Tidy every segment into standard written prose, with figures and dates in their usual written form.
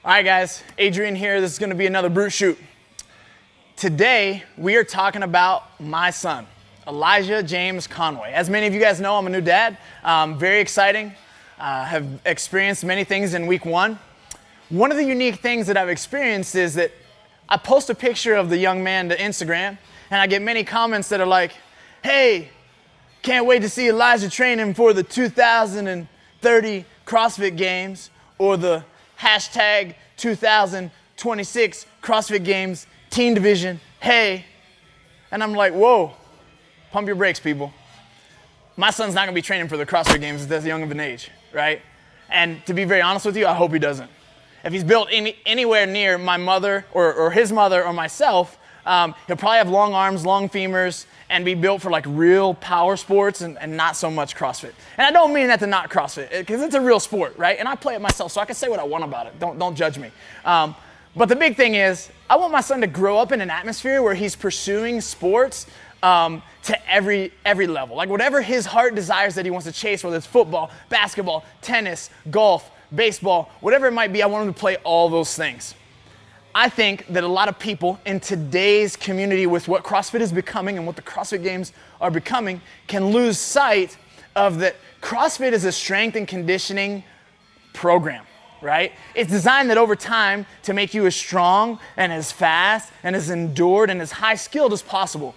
All right, guys, Adrian here. This is going to be another Brute Shoot. Today, we are talking about my son, Elijah James Conway. As many of you guys know, I'm a new dad. Very exciting. Have experienced many things in week one. One of the unique things that I've experienced is that I post a picture of the young man to Instagram, and I get many comments that are like, hey, can't wait to see Elijah training for the 2030 CrossFit Games, or the hashtag 2026 CrossFit Games Teen Division, hey. And I'm like, whoa, pump your brakes, people. My son's not gonna be training for the CrossFit Games at this young of an age, right? And to be very honest with you, I hope he doesn't. If he's built anywhere near my mother or his mother or myself, he'll probably have long arms, long femurs, and be built for like real power sports and not so much CrossFit. And I don't mean that to not CrossFit, because it's a real sport, right? And I play it myself, so I can say what I want about it. Don't judge me. But the big thing is, I want my son to grow up in an atmosphere where he's pursuing sports to every level. Like whatever his heart desires that he wants to chase, whether it's football, basketball, tennis, golf, baseball, whatever it might be, I want him to play all those things. I think that a lot of people in today's community, with what CrossFit is becoming and what the CrossFit Games are becoming, can lose sight of that CrossFit is a strength and conditioning program, right? It's designed that over time to make you as strong and as fast and as endured and as high skilled as possible.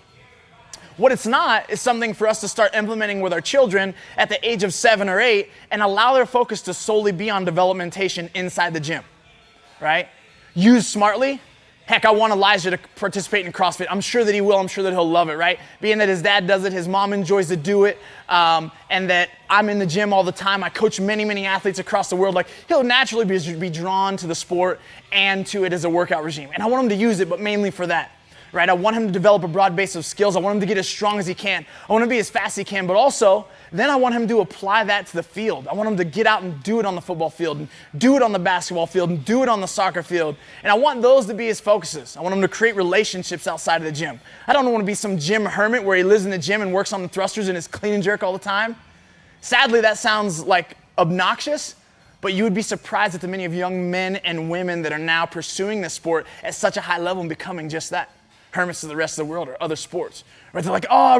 What it's not is something for us to start implementing with our children at the age of 7 or 8 and allow their focus to solely be on developmentation inside the gym, right? Used smartly. Heck, I want Elijah to participate in CrossFit. I'm sure that he will. I'm sure that he'll love it, right? Being that his dad does it, his mom enjoys to do it, and that I'm in the gym all the time. I coach many, many athletes across the world. Like, he'll naturally be drawn to the sport and to it as a workout regime. And I want him to use it, but mainly for that, right? I want him to develop a broad base of skills. I want him to get as strong as he can. I want him to be as fast as he can, but also then I want him to apply that to the field. I want him to get out and do it on the football field and do it on the basketball field and do it on the soccer field. And I want those to be his focuses. I want him to create relationships outside of the gym. I don't want to be some gym hermit where he lives in the gym and works on the thrusters and is clean and jerk all the time. Sadly, that sounds like obnoxious, but you would be surprised at the many of young men and women that are now pursuing this sport at such a high level and becoming just that. Hermits to the rest of the world or other sports. Right? They're like, oh,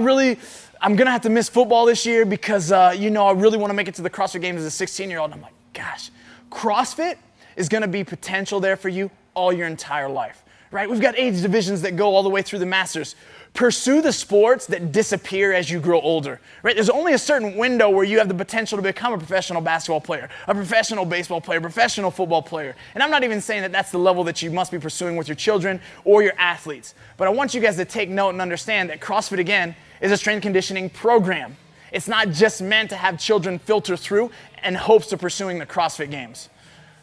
I'm going to have to miss football this year because, I really want to make it to the CrossFit Games as a 16-year-old. And I'm like, gosh, CrossFit is going to be potential there for you all your entire life. Right? We've got age divisions that go all the way through the Masters. Pursue the sports that disappear as you grow older. Right? There's only a certain window where you have the potential to become a professional basketball player, a professional baseball player, a professional football player. And I'm not even saying that that's the level that you must be pursuing with your children or your athletes. But I want you guys to take note and understand that CrossFit, again, is a strength conditioning program. It's not just meant to have children filter through in hopes of pursuing the CrossFit Games.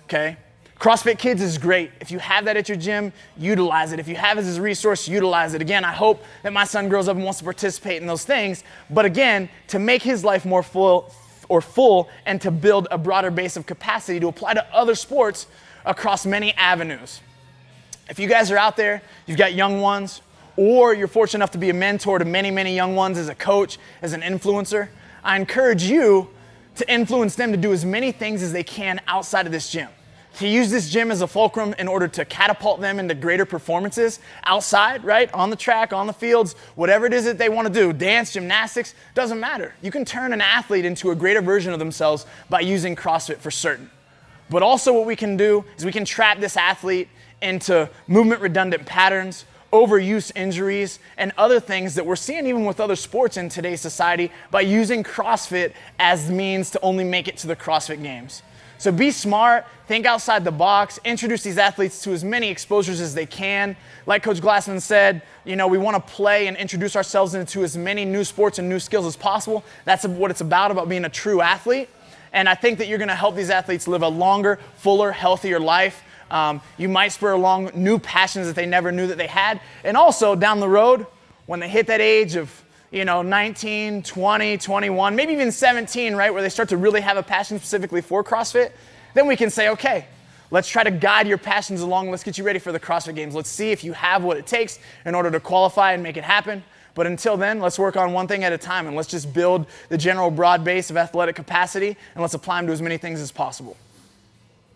Okay? CrossFit Kids is great. If you have that at your gym, utilize it. If you have it as a resource, utilize it. Again, I hope that my son grows up and wants to participate in those things. But again, to make his life more full and to build a broader base of capacity to apply to other sports across many avenues. If you guys are out there, you've got young ones, or you're fortunate enough to be a mentor to many, many young ones as a coach, as an influencer, I encourage you to influence them to do as many things as they can outside of this gym. To use this gym as a fulcrum in order to catapult them into greater performances outside, right? On the track, on the fields, whatever it is that they want to do, dance, gymnastics, doesn't matter. You can turn an athlete into a greater version of themselves by using CrossFit for certain. But also what we can do is we can trap this athlete into movement redundant patterns, overuse injuries, and other things that we're seeing even with other sports in today's society by using CrossFit as the means to only make it to the CrossFit Games. So be smart, think outside the box, introduce these athletes to as many exposures as they can. Like Coach Glassman said, we want to play and introduce ourselves into as many new sports and new skills as possible. That's what it's about being a true athlete. And I think that you're going to help these athletes live a longer, fuller, healthier life. You might spur along new passions that they never knew that they had. And also down the road, when they hit that age of 19, 20, 21, maybe even 17, right, where they start to really have a passion specifically for CrossFit, then we can say, okay, let's try to guide your passions along. Let's get you ready for the CrossFit Games. Let's see if you have what it takes in order to qualify and make it happen. But until then, let's work on one thing at a time, and let's just build the general broad base of athletic capacity, and let's apply them to as many things as possible.